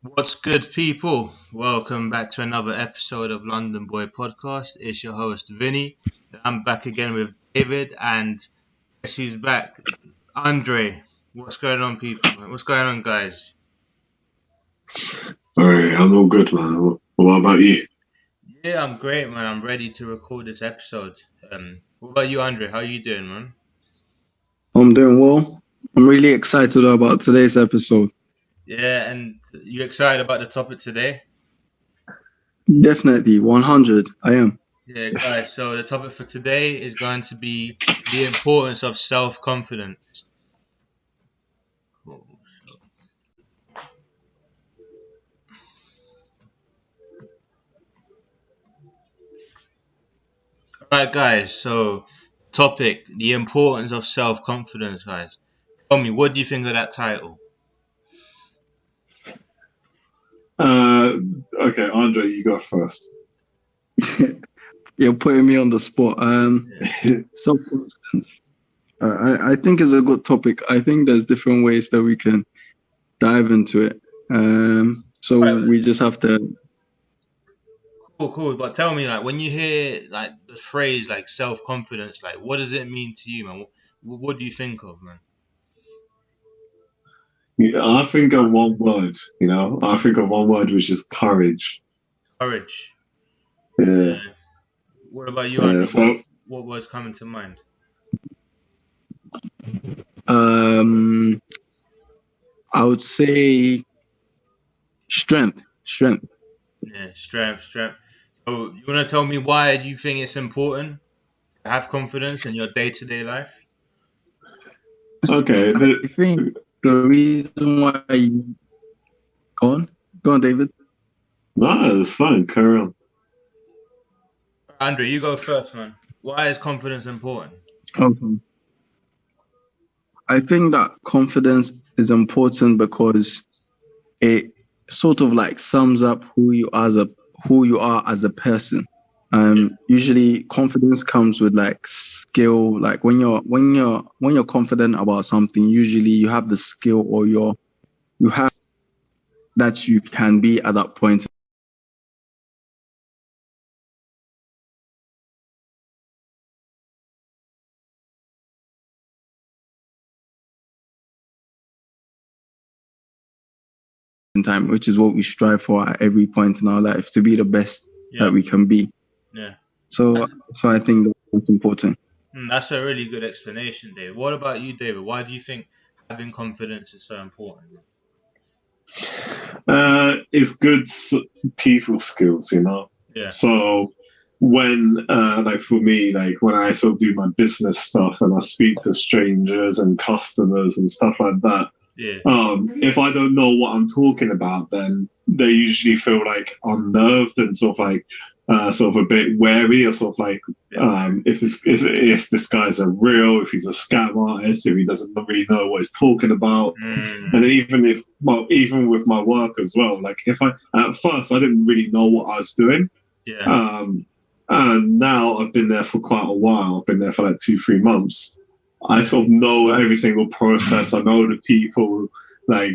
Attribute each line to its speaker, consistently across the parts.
Speaker 1: What's good, people? Welcome back to another episode of London Boy Podcast. It's your host, Vinny. I'm back again with David, and guess who's back? Andre. What's going on, people? What's going on, guys?
Speaker 2: All right, I'm all good, man. What about you?
Speaker 1: Yeah, I'm great, man. I'm ready to record this episode. What about you, Andre? How you doing, man?
Speaker 3: I'm doing well. I'm really excited about today's episode.
Speaker 1: Yeah, and you excited about the topic today?
Speaker 3: Definitely, 100. I am.
Speaker 1: Yeah, guys. So the topic for today is going to be the importance of self-confidence. Cool. Alright, guys, so topic the importance of self confidence, guys. Tell me, what do you think of that title?
Speaker 2: Uh, okay, Andre, you go first.
Speaker 3: You're putting me on the spot. Self-confidence. I think it's a good topic. I think there's different ways that we can dive into it. So
Speaker 1: Right,
Speaker 3: we just have to.
Speaker 1: cool. But tell me, like, when you hear like the phrase like self confidence, like, what does it mean to you, man? What do you think of, man?
Speaker 2: Yeah, I think of one word, I think of one word, which is courage.
Speaker 1: Courage.
Speaker 2: Yeah,
Speaker 1: Yeah. What about you,
Speaker 2: yeah.
Speaker 1: Andrew?
Speaker 2: So,
Speaker 1: What was coming to mind?
Speaker 3: Um, I would say strength. Strength.
Speaker 1: Yeah, strength. So you want to tell me why do you think it's important to have confidence in your day to day life?
Speaker 2: okay,
Speaker 3: I think the reason why you go on, David.
Speaker 2: no, it's fine. Carry on.
Speaker 1: Andrew, you go first, man. Why is confidence important?
Speaker 3: Okay. I think that confidence is important because it sort of like sums up who you are as a person.
Speaker 1: Yeah.
Speaker 3: Usually confidence comes with like skill. Like when you're confident about something, usually you have the skill or you have that you can be at that point in time, which is what we strive for at every point in our life to be the best
Speaker 1: Yeah.
Speaker 3: that we can be.
Speaker 1: Yeah.
Speaker 3: So I think that's important.
Speaker 1: That's a really good explanation, David. What about you, David? Why do you think having confidence is so important?
Speaker 2: It's good people skills.
Speaker 1: Yeah.
Speaker 2: So like for me, like when I sort of do my business stuff and I speak to strangers and customers and stuff like that,
Speaker 1: Yeah.
Speaker 2: if I don't know what I'm talking about, then they usually feel like unnerved and sort of a bit wary, or sort of like if this guy's a real, if he's a scam artist, if he doesn't really know what he's talking about. And even with my work as well, like if I at first I didn't really know what I was doing,
Speaker 1: Yeah.
Speaker 2: and now I've been there for quite a while. I've been there for like 2-3 months. I sort of know every single process. I know the people. Like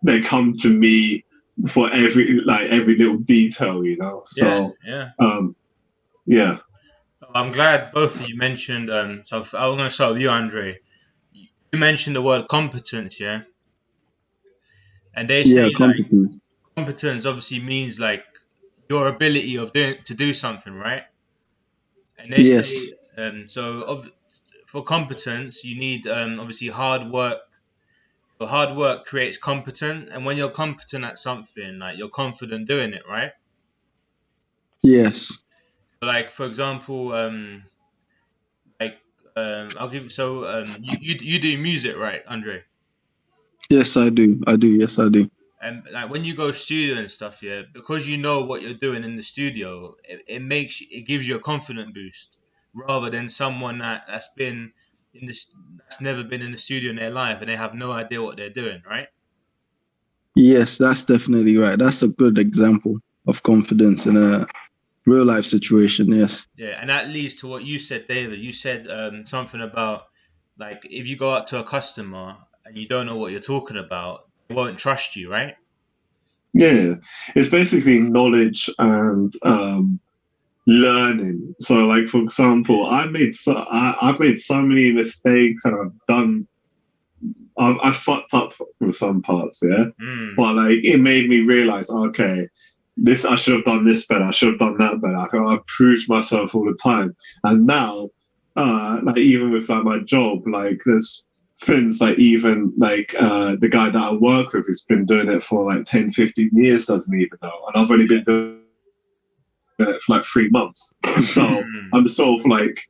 Speaker 2: they come to me for every little detail.
Speaker 1: Yeah.
Speaker 2: So
Speaker 1: Yeah.
Speaker 2: yeah,
Speaker 1: I'm glad both of you mentioned. So I'm going to start with you, Andre. You mentioned the word competence, yeah, and they
Speaker 3: Yeah,
Speaker 1: say like
Speaker 3: competence.
Speaker 1: competence obviously means like your ability of doing to do something, right? And they say
Speaker 3: Yes.
Speaker 1: for competence you need obviously hard work. But hard work creates competence, and when you're competent at something, like you're confident doing it, right?
Speaker 3: Yes.
Speaker 1: Like for example, like I'll give you do music, right, Andre?
Speaker 3: Yes, I do. Yes, I do.
Speaker 1: And like when you go studio and stuff, yeah, because you know what you're doing in the studio, it gives you a confident boost rather than someone that's been in this that's never been in the studio in their life and they have no idea what they're doing, right?
Speaker 3: Yes, that's definitely right. That's a good example of confidence in a real life situation. Yes.
Speaker 1: Yeah, and that leads to what you said, David. You said something about like if you go up to a customer and you don't know what you're talking about, they won't trust you, right?
Speaker 2: Yeah, it's basically knowledge and learning. So, like for example, I've made so many mistakes, and I fucked up with some parts, yeah.
Speaker 1: Mm,
Speaker 2: But like it made me realize, okay, this I should have done this better. I should have done that better. I improved myself all the time, and now, like even with like my job, like there's things like even like the guy that I work with has been doing it for like 10, 15 years, doesn't even know, and I've only
Speaker 1: yeah.
Speaker 2: been doing it for like 3 months. So
Speaker 1: Mm,
Speaker 2: I'm sort of like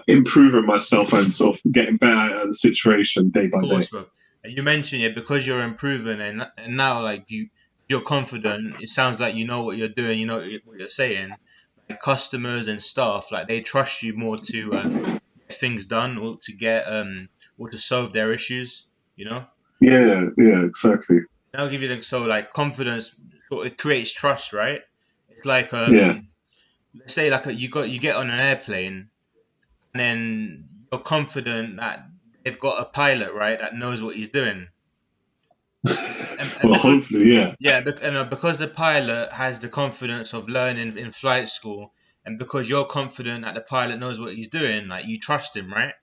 Speaker 2: improving myself and sort of getting better at the situation day
Speaker 1: of
Speaker 2: by day.
Speaker 1: course, bro. And you mentioned it because you're improving, and now like you're confident. It sounds like you know what you're doing. You know what you're saying. Like customers and staff, like they trust you more to get things done or to solve their issues. You know.
Speaker 2: Yeah, yeah, exactly.
Speaker 1: And I'll give you so like confidence. It creates trust, right? It's like
Speaker 2: Yeah.
Speaker 1: let's say like you get on an airplane and then you're confident that they've got a pilot, right, that knows what he's doing. And
Speaker 2: Well,
Speaker 1: because
Speaker 2: hopefully, yeah.
Speaker 1: because the pilot has the confidence of learning in flight school, and because you're confident that the pilot knows what he's doing, like you trust him, right?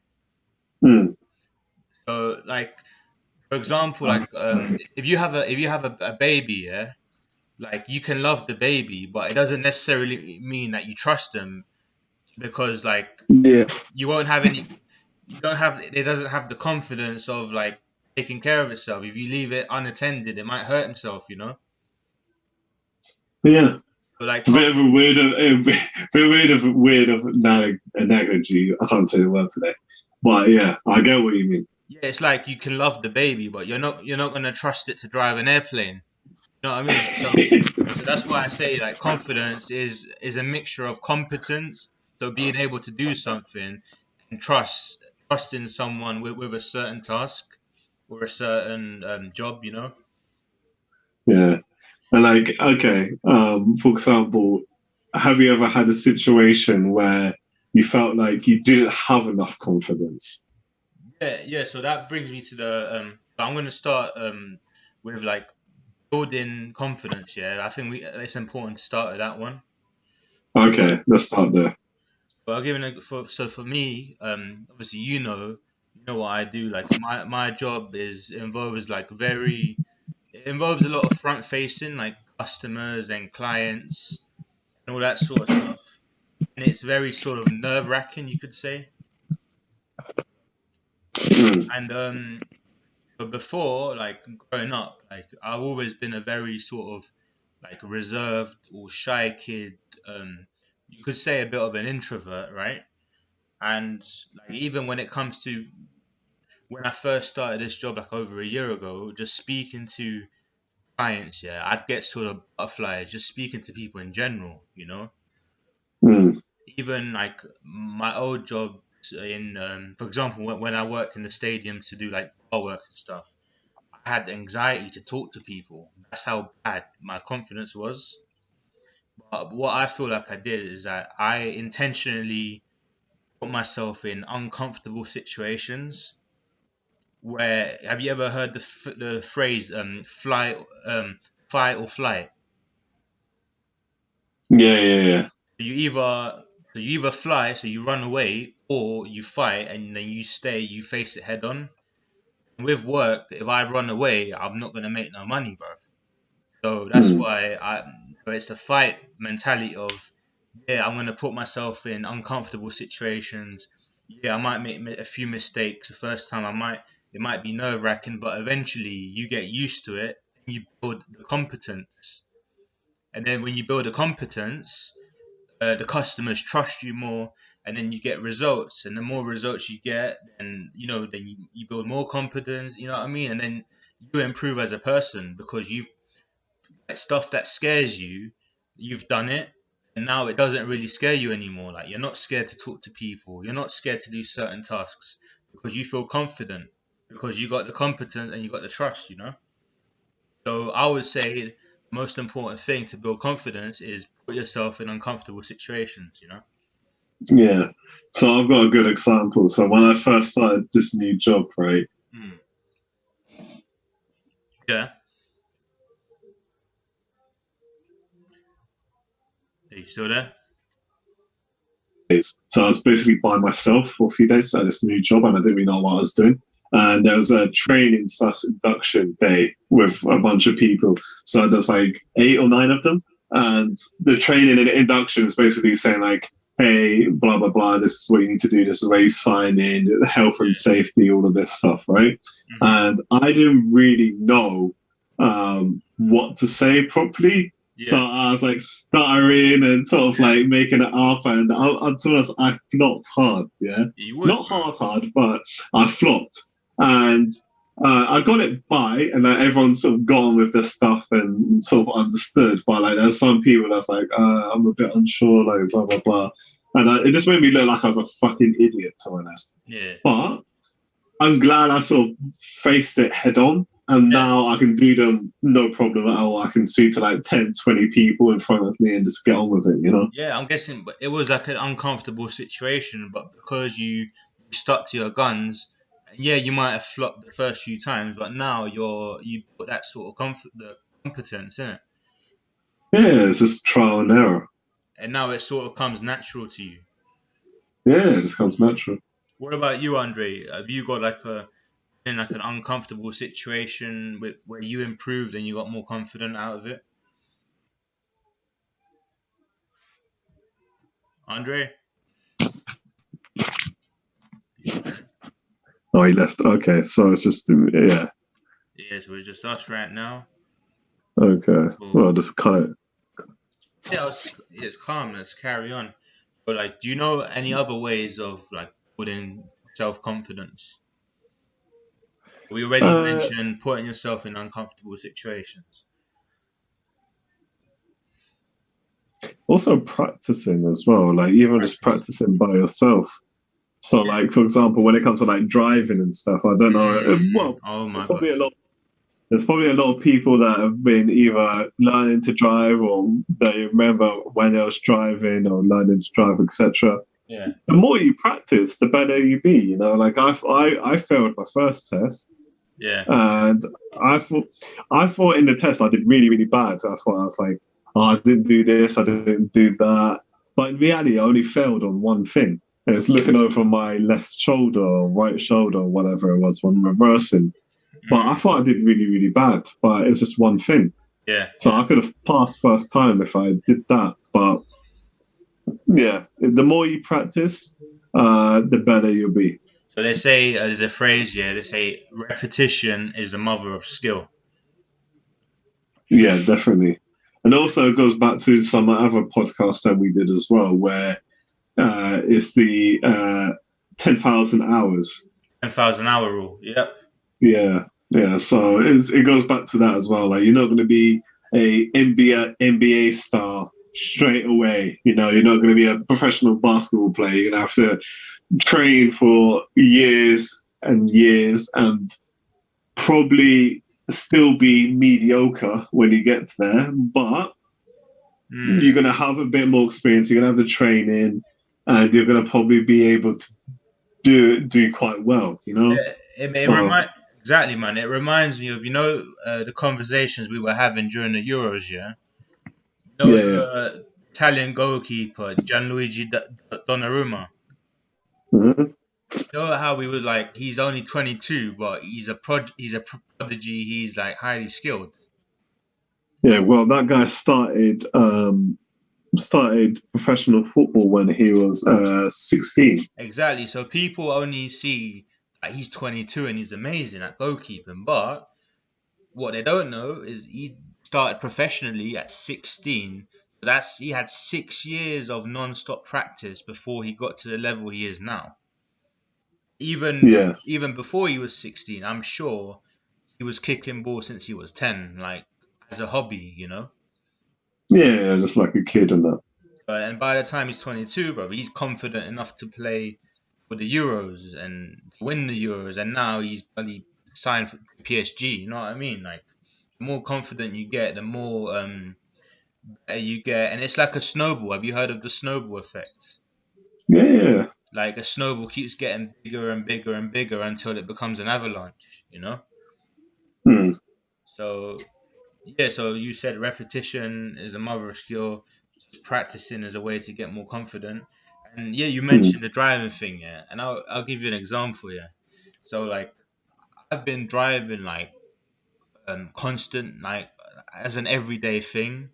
Speaker 2: Mm.
Speaker 1: So, like for example, like if you have a baby, yeah, like you can love the baby, but it doesn't necessarily mean that you trust them because like
Speaker 3: Yeah,
Speaker 1: you won't have any, you don't have, it doesn't have the confidence of like taking care of itself. If you leave it unattended, it might hurt himself, you know.
Speaker 2: Yeah.
Speaker 1: So like
Speaker 2: It's a bit of a weird of analogy. I can't say the word today, but yeah, I get what you mean.
Speaker 1: yeah, it's like you can love the baby, but you're not gonna trust it to drive an airplane. You know what I mean? So that's why I say like confidence is a mixture of competence, so being able to do something, and trust in someone with a certain task or a certain job. You know?
Speaker 2: Yeah, and like okay, for example, have you ever had a situation where you felt like you didn't have enough confidence?
Speaker 1: Yeah, yeah. So that brings me to the I'm gonna start with like building confidence. Yeah, I think it's important to start with that one.
Speaker 2: Okay, let's start there.
Speaker 1: But I'll give it for me, obviously you know what I do. Like my job involves like it involves a lot of front facing, like customers and clients and all that sort of stuff. And it's very sort of nerve wracking, you could say.
Speaker 2: Mm.
Speaker 1: And but before, like growing up, like I've always been a very sort of like reserved or shy kid. You could say a bit of an introvert, right? And like even when it comes to when I first started this job like over a year ago, just speaking to clients, yeah, I'd get sort of butterflies just speaking to people in general, you know.
Speaker 2: Mm.
Speaker 1: Even like my old job in, for example, when I worked in the stadium to do like bar work and stuff, I had anxiety to talk to people. That's how bad my confidence was. But what I feel like I did is that I intentionally put myself in uncomfortable situations where have you ever heard the phrase fly fight or flight?
Speaker 2: Yeah, yeah, yeah.
Speaker 1: You either you either fly, so you run away, or you fight and then you stay, you face it head on. With work, if I run away, I'm not gonna make no money, bro. So that's
Speaker 2: Mm.
Speaker 1: why so it's the fight mentality of yeah, I'm gonna put myself in uncomfortable situations. Yeah, I might make a few mistakes the first time. It might be nerve wracking, but eventually you get used to it and you build the competence. And then when you build a competence, the customers trust you more, and then you get results. And the more results you get, then you build more confidence. You know what I mean? And then you improve as a person because you've like stuff that scares you, you've done it, and now it doesn't really scare you anymore. Like you're not scared to talk to people, you're not scared to do certain tasks because you feel confident because you got the competence and you got the trust. You know. So I would say the most important thing to build confidence is put yourself in uncomfortable situations. You know.
Speaker 2: Yeah. So I've got a good example. So when I first started this new job, right?
Speaker 1: Mm. Yeah. Are you still there?
Speaker 2: days. So I was basically by myself for a few days at this new job, and I didn't really know what I was doing. And there was a training slash induction day with a bunch of people. So there's like 8 or 9 of them. And the training and induction is basically saying like, hey, blah, blah, blah, this is what you need to do. This is where you sign in, health and safety, all of this stuff, right?
Speaker 1: Mm-hmm.
Speaker 2: And I didn't really know what to say properly.
Speaker 1: Yeah.
Speaker 2: So I was like stuttering and sort of like making it up, and to be honest, I flopped hard. Yeah,
Speaker 1: You would,
Speaker 2: not
Speaker 1: bro.
Speaker 2: hard, but I flopped, and I got it by, and like, everyone sort of got on with their stuff and sort of understood. But like, there's some people that's like, I'm a bit unsure, like blah blah blah, and it just made me look like I was a fucking idiot, to be honest.
Speaker 1: Yeah.
Speaker 2: But I'm glad I sort of faced it head on. And now I can do them no problem at all. I can speak to like 10, 20 people in front of me and just get on with it, you know?
Speaker 1: Yeah, I'm guessing but it was like an uncomfortable situation, but because you stuck to your guns, yeah, you might have flopped the first few times, but now you put that sort of the competence in it.
Speaker 2: Yeah, it's just trial and error.
Speaker 1: And now it sort of comes natural to you.
Speaker 2: Yeah, it just comes natural.
Speaker 1: What about you, Andre? Have you got in like an uncomfortable situation where you improved and you got more confident out of it? Andre?
Speaker 2: Oh, he left. Okay, so it's just, yeah.
Speaker 1: Yes, we're just us right now.
Speaker 2: Okay,
Speaker 1: Cool.
Speaker 2: well, just cut it.
Speaker 1: Yeah, it's calm. Let's carry on. But like, do you know any other ways of like building self-confidence? We already mentioned putting yourself in uncomfortable situations.
Speaker 2: Also practicing as well, like even just practicing by yourself. So, like, for example, when it comes to like driving and stuff, I don't know. Well,
Speaker 1: Oh my
Speaker 2: there's probably
Speaker 1: gosh.
Speaker 2: a lot. There's probably a lot of people that have been either learning to drive or they remember when they was driving or learning to drive, etc.
Speaker 1: Yeah.
Speaker 2: The more you practice, the better you be. You know, like I failed my first test,
Speaker 1: Yeah.
Speaker 2: and I thought in the test I did really really bad. I thought I was like, oh, I didn't do this, I didn't do that. But in reality, I only failed on one thing. And it's looking over my left shoulder or right shoulder or whatever it was when reversing. But I thought I did really, really bad. But it's just one thing.
Speaker 1: Yeah.
Speaker 2: So I could have passed first time if I did that. But yeah, the more you practice, the better you'll be.
Speaker 1: So they say there's a phrase. Yeah, they say repetition is the mother of skill.
Speaker 2: Yeah, definitely. And also it goes back to some other podcasts that we did as well, where it's the 10,000 hours.
Speaker 1: 10,000 hour rule. Yep.
Speaker 2: Yeah, yeah. So it goes back to that as well. Like you're not going to be a NBA star straight away. You know, you're not going to be a professional basketball player. You're going to have to train for years and years, and probably still be mediocre when you get there. But you're going to have a bit more experience. You're going to have the training, and you're going to probably be able to do quite well. You know,
Speaker 1: Exactly, man. It reminds me of the conversations we were having during the Euros. Yeah,
Speaker 2: yeah.
Speaker 1: the Italian goalkeeper Gianluigi Donnarumma.
Speaker 2: Mm-hmm.
Speaker 1: You know how we were like, he's only 22, but he's a prodigy. He's like highly skilled.
Speaker 2: Yeah, well, that guy started professional football when he was 16.
Speaker 1: Exactly. So people only see that he's 22 and he's amazing at goalkeeping, but what they don't know is he started professionally at 16. He had 6 years of non-stop practice before he got to the level he is now.
Speaker 2: Yeah,
Speaker 1: Even before he was 16, I'm sure he was kicking ball since he was 10, like as a hobby,
Speaker 2: yeah, just like a kid and that.
Speaker 1: And by the time he's 22, bro, he's confident enough to play for the Euros and to win the Euros, and now he's bloody signed for PSG. You know what I mean? Like, the more confident you get, the more better you get, and it's like a snowball. Have you heard of the snowball effect?
Speaker 2: Yeah,
Speaker 1: Like a snowball keeps getting bigger and bigger and bigger until it becomes an avalanche.
Speaker 2: hmm.
Speaker 1: So yeah, so you said repetition is a mother of skill, practicing is a way to get more confident. And yeah, you
Speaker 2: Mm,
Speaker 1: mentioned the driving thing, yeah. And I'll give you an example, yeah. So like I've been driving like constant like as an everyday thing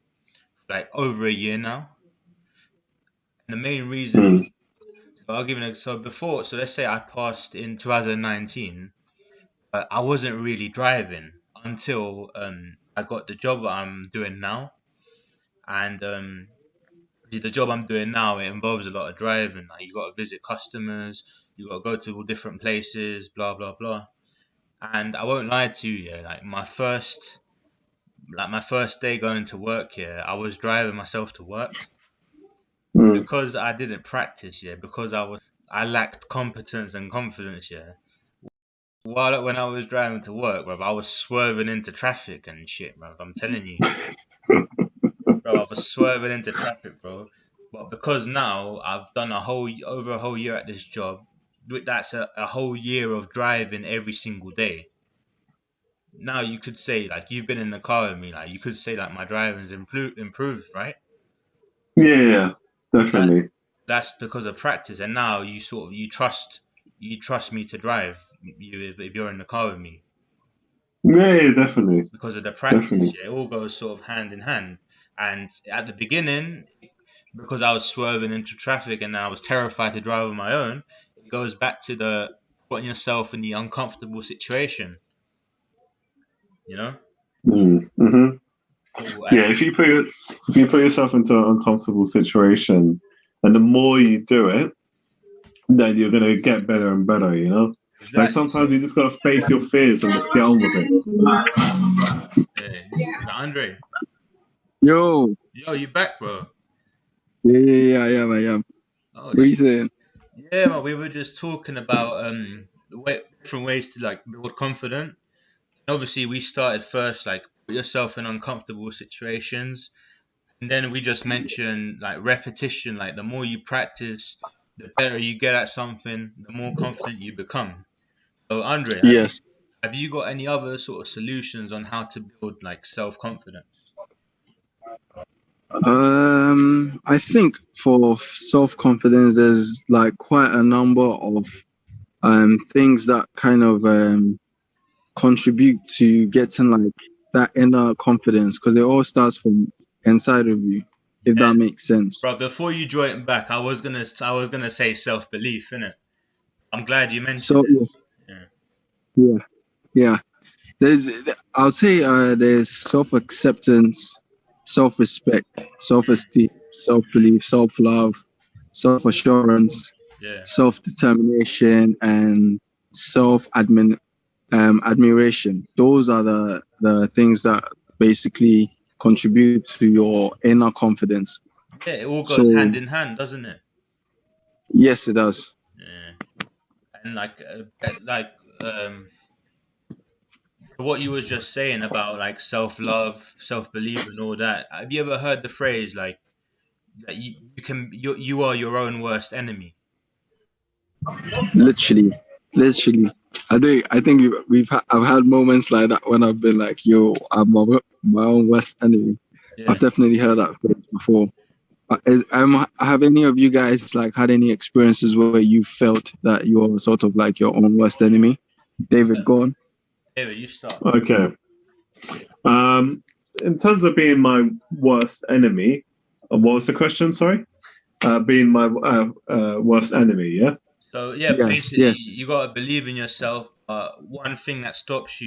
Speaker 1: like over a year now. And the main reason
Speaker 2: mm,
Speaker 1: so I'll give you an so before so let's say I passed in 2019, I wasn't really driving until I got the job I'm doing now. And the job I'm doing now, it involves a lot of driving. Like you got to visit customers, you got to go to all different places, blah blah blah. And I won't lie to you, yeah, like my first day going to work here, I was driving myself to work
Speaker 2: mm.
Speaker 1: because I didn't practice, yeah, because I lacked competence and confidence, yeah. While when I was driving to work, bro, I was swerving into traffic and shit, bro. I'm telling you. Bro, I was swerving into traffic, bro. But because now I've done over a whole year at this job, that's a whole year of driving every single day. Now you could say like you've been in the car with me, like you could say like my driving's improved, right?
Speaker 2: Yeah,
Speaker 1: That
Speaker 2: definitely.
Speaker 1: that's because of practice, and now you sort of you trust me to drive you if you're in the car with me
Speaker 2: Yeah, definitely,
Speaker 1: because of the practice.
Speaker 2: definitely.
Speaker 1: Yeah, it all goes sort of hand in hand. And at the beginning, because I was swerving into traffic and I was terrified to drive on my own, it goes back to the putting yourself in the uncomfortable situation, you know?
Speaker 2: Mm, hmm.
Speaker 1: Cool.
Speaker 2: Yeah,
Speaker 1: And
Speaker 2: if you put yourself into an uncomfortable situation, and the more you do it, then you're gonna get better and better. You know, like
Speaker 1: exactly.
Speaker 2: sometimes
Speaker 1: So,
Speaker 2: you just gotta face your fears and just get on with it.
Speaker 1: is that Andre?
Speaker 3: Yo,
Speaker 1: Yo, you back, bro?
Speaker 3: yeah, I am.
Speaker 1: Oh,
Speaker 3: What are you saying?
Speaker 1: yeah, man. We were just talking about different ways to like build confidence. Obviously, we started first like put yourself in uncomfortable situations. And then we just mentioned like repetition, like the more you practice, the better you get at something, the more confident you become. So Andre,
Speaker 3: Yes.
Speaker 1: have you got any other sort of solutions on how to build like self confidence?
Speaker 3: I think for self confidence, there's like quite a number of things that kind of contribute to getting like that inner confidence because it all starts from inside of you, if
Speaker 1: Yeah,
Speaker 3: that makes sense.
Speaker 1: bro. Before you join back, I was gonna say self belief, innit? I'm glad you mentioned
Speaker 3: So
Speaker 1: it. Yeah.
Speaker 3: yeah, yeah. There's, I'll say, there's self acceptance, self respect, self
Speaker 1: Mm,
Speaker 3: esteem, self belief, self love, self assurance,
Speaker 1: yeah.
Speaker 3: self determination, and self admiration. Those are the things that basically contribute to your inner confidence.
Speaker 1: Yeah. It all goes
Speaker 3: So
Speaker 1: hand in hand, doesn't it?
Speaker 3: yes, it does.
Speaker 1: Yeah. And like um what you was just saying about like self love, self belief, and all that. Have you ever heard the phrase like that you are your own worst enemy?
Speaker 3: Literally, literally. I think I've had moments like that when I've been like, "Yo, I'm my own worst enemy." I've
Speaker 1: Yeah.
Speaker 3: definitely heard that phrase before. Have any of you guys like had any experiences where you felt that you're sort of like your own worst enemy? David, go on.
Speaker 1: David, you start.
Speaker 2: Okay. Um, in terms of being my worst enemy, what was the question? Sorry. Being my worst enemy. Yeah.
Speaker 1: So yeah,
Speaker 3: Yes,
Speaker 1: basically
Speaker 3: yes.
Speaker 1: you gotta believe in yourself. One thing that stops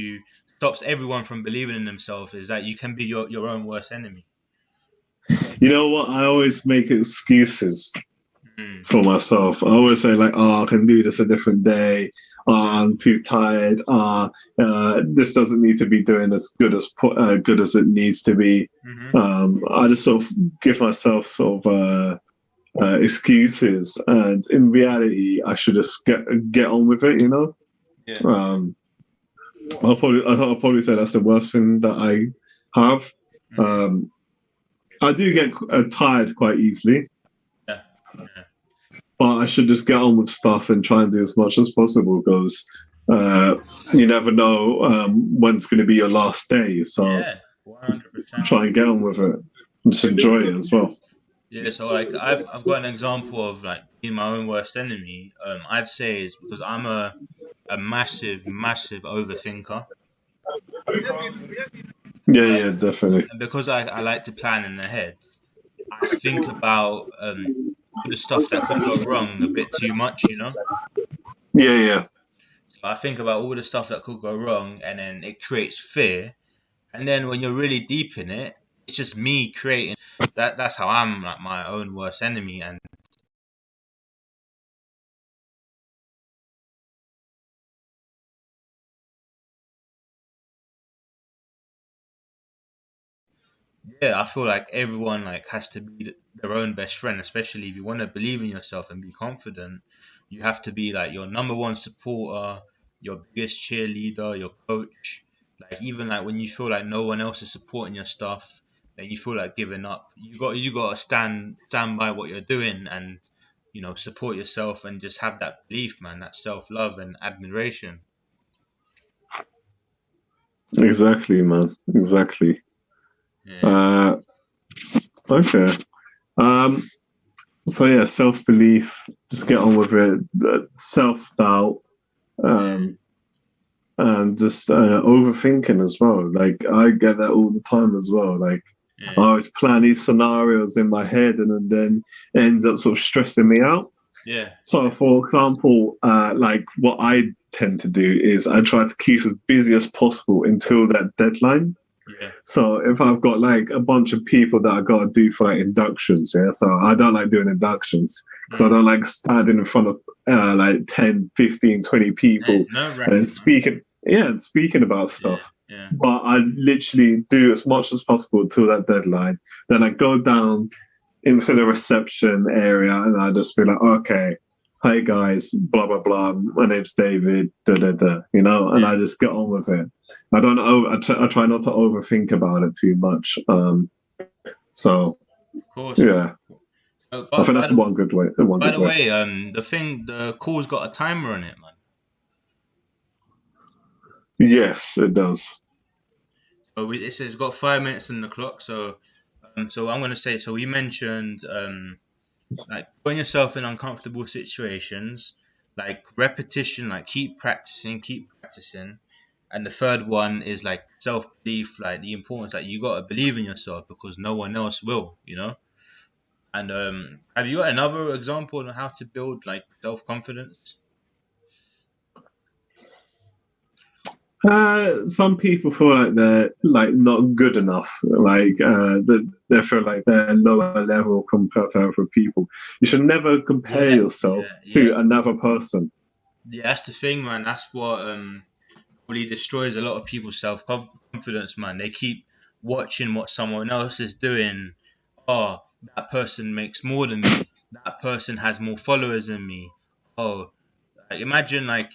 Speaker 1: everyone from believing in themselves is that you can be your own worst enemy.
Speaker 2: You know what? I always make excuses
Speaker 1: Mm,
Speaker 2: for myself. I always say like, "Oh, I can do this a different day. Oh,
Speaker 1: yeah.
Speaker 2: I'm too tired. This doesn't need to be doing as good as it needs to be."
Speaker 1: Hmm.
Speaker 2: I just sort of give myself sort of excuses, and in reality, I should just get on with it. You know.
Speaker 1: Yeah.
Speaker 2: Um, I'll probably say that's the worst thing that I have.
Speaker 1: Hmm.
Speaker 2: Um, I do get tired quite easily,
Speaker 1: Yeah. Yeah.
Speaker 2: but I should just get on with stuff and try and do as much as possible because uh, you never know when's going to be your last day. So
Speaker 1: Yeah, 100%.
Speaker 2: try and get on with it. Just enjoy it as well.
Speaker 1: Yeah, so like I've got an example of like being my own worst enemy. I'd say is because I'm a massive overthinker.
Speaker 2: Yeah,
Speaker 1: Like,
Speaker 2: yeah, definitely.
Speaker 1: and because I like to plan in the head, I think about all the stuff that could go wrong a bit too much, you know.
Speaker 2: Yeah, yeah.
Speaker 1: So I think about all the stuff that could go wrong, and then it creates fear. And then when you're really deep in it, it's just me creating that. That's how I'm like my own worst enemy. And yeah, I feel like everyone like has to be their own best friend, especially if you want to believe in yourself and be confident. You have to be like your number one supporter, your biggest cheerleader, your coach. Like even like when you feel like no one else is supporting your stuff, then you feel like giving up. You got to stand by what you're doing and support yourself and just have that belief, man, that self love and admiration.
Speaker 2: Exactly, man. Exactly.
Speaker 1: Yeah,
Speaker 2: Uh, okay. Um, so yeah, self belief. Just get on with it. Self doubt.
Speaker 1: yeah,
Speaker 2: Um, and just overthinking as well. Like I get that all the time as well. Like I
Speaker 1: yeah,
Speaker 2: always plan these scenarios in my head, and then it ends up sort of stressing me out.
Speaker 1: yeah,
Speaker 2: So, for example, like what I tend to do is I try to keep as busy as possible until that deadline.
Speaker 1: yeah,
Speaker 2: So if I've got like a bunch of people that I got to do for like inductions, yeah. So I don't like doing inductions because I
Speaker 1: mm.
Speaker 2: don't like standing in front of like 10, 15, 20
Speaker 1: Yeah,
Speaker 2: people
Speaker 1: it's nerve
Speaker 2: and
Speaker 1: wracking, man.
Speaker 2: speaking, yeah, and speaking about
Speaker 1: Yeah,
Speaker 2: stuff.
Speaker 1: yeah,
Speaker 2: But I literally do as much as possible till that deadline. Then I go down into the reception area and I just be like, okay, hi guys, blah blah blah. My name's David, da da da. And
Speaker 1: yeah.
Speaker 2: I just get on with it. I don't know. I try not to overthink about it too much. So
Speaker 1: Of course, man.
Speaker 2: yeah, I
Speaker 1: But
Speaker 2: think that's one good way. One
Speaker 1: by
Speaker 2: good
Speaker 1: the
Speaker 2: way.
Speaker 1: way, the call's got a timer on it, man.
Speaker 2: Yes, it does.
Speaker 1: So it says it's got 5 minutes on the clock. So I'm gonna say. So we mentioned like putting yourself in uncomfortable situations, like repetition, like keep practicing. And the third one is like self belief, like the importance that you gotta believe in yourself because no one else will, you know. And have you got another example on how to build like self confidence?
Speaker 2: Some people feel like they're like not good enough, like they feel like they're lower level compared to other people. You should never compare
Speaker 1: Yeah,
Speaker 2: yourself
Speaker 1: yeah, yeah.
Speaker 2: to another person.
Speaker 1: Yeah, that's the thing, man. That's what probably destroys a lot of people's self confidence, man. They keep watching what someone else is doing. Oh, that person makes more than me. That person has more followers than me. Oh, like, imagine like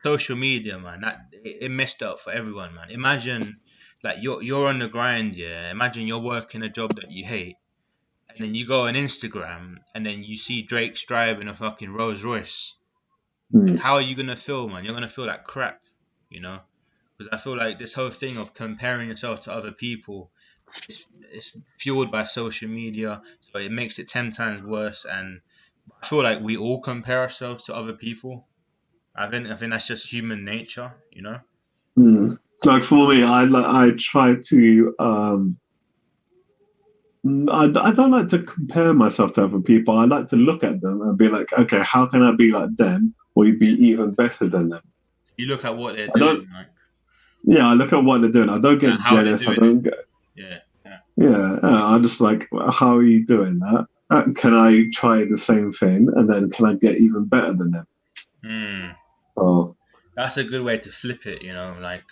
Speaker 1: social media, man. It messed up for everyone, man. Imagine like you're on the grind, yeah. Imagine you're working a job that you hate, and then you go on Instagram, and then you see Drake's driving a fucking Rolls Royce.
Speaker 2: Hmm.
Speaker 1: Like, how are you gonna feel, man? You're gonna feel like crap, you know. Because I feel like this whole thing of comparing yourself to other people is fueled by social media, so it makes it 10 times worse. And I feel like we all compare ourselves to other people. I think that's just human nature, you know.
Speaker 2: Hmm. Like for me, I try to I don't like to compare myself to other people. I like to look at them and be like, okay, how can I be like them or be
Speaker 1: Yeah.
Speaker 2: even better than them?
Speaker 1: You look at what they're
Speaker 2: I don't.
Speaker 1: doing, like
Speaker 2: Yeah, I look at what they're doing. I don't get
Speaker 1: how they're
Speaker 2: jealous. I
Speaker 1: doing it.
Speaker 2: don't get.
Speaker 1: Yeah, yeah.
Speaker 2: Yeah, I'm just like, how are you doing that? Can I try the same thing and then can I get even better than them?
Speaker 1: Hmm.
Speaker 2: Oh,
Speaker 1: That's a good way to flip it, you know. Like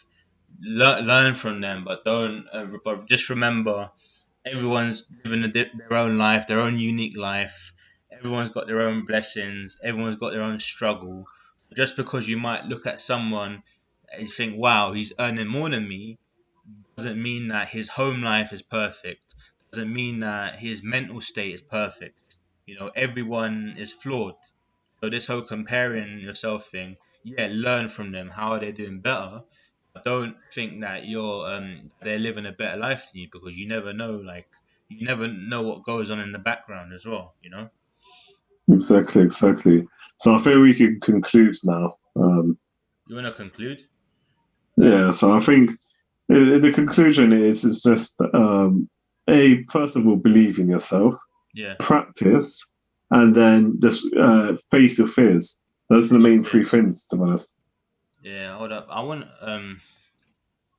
Speaker 1: learn from them, but don't. But just remember, everyone's living their own life, their own unique life. Everyone's got their own blessings. Everyone's got their own struggle. Just because you might look at someone and think, "Wow, he's earning more than me," doesn't mean that his home life is perfect. Doesn't mean that his mental state is perfect. You know, everyone is flawed. So this whole comparing yourself thing, learn from them. How are they doing better? But don't think that they're living a better life than you, because you never know. Like, you never know what goes on in the background as well. You know.
Speaker 2: Exactly, exactly. So I think we can conclude now.
Speaker 1: You want to conclude?
Speaker 2: Yeah, so I think the conclusion is just a first of all, believe in yourself,
Speaker 1: Yeah.
Speaker 2: practice, and then just face your fears. Those are the
Speaker 1: Face your
Speaker 2: main three
Speaker 1: fears.
Speaker 2: things, to be honest.
Speaker 1: Yeah. Hold up. I want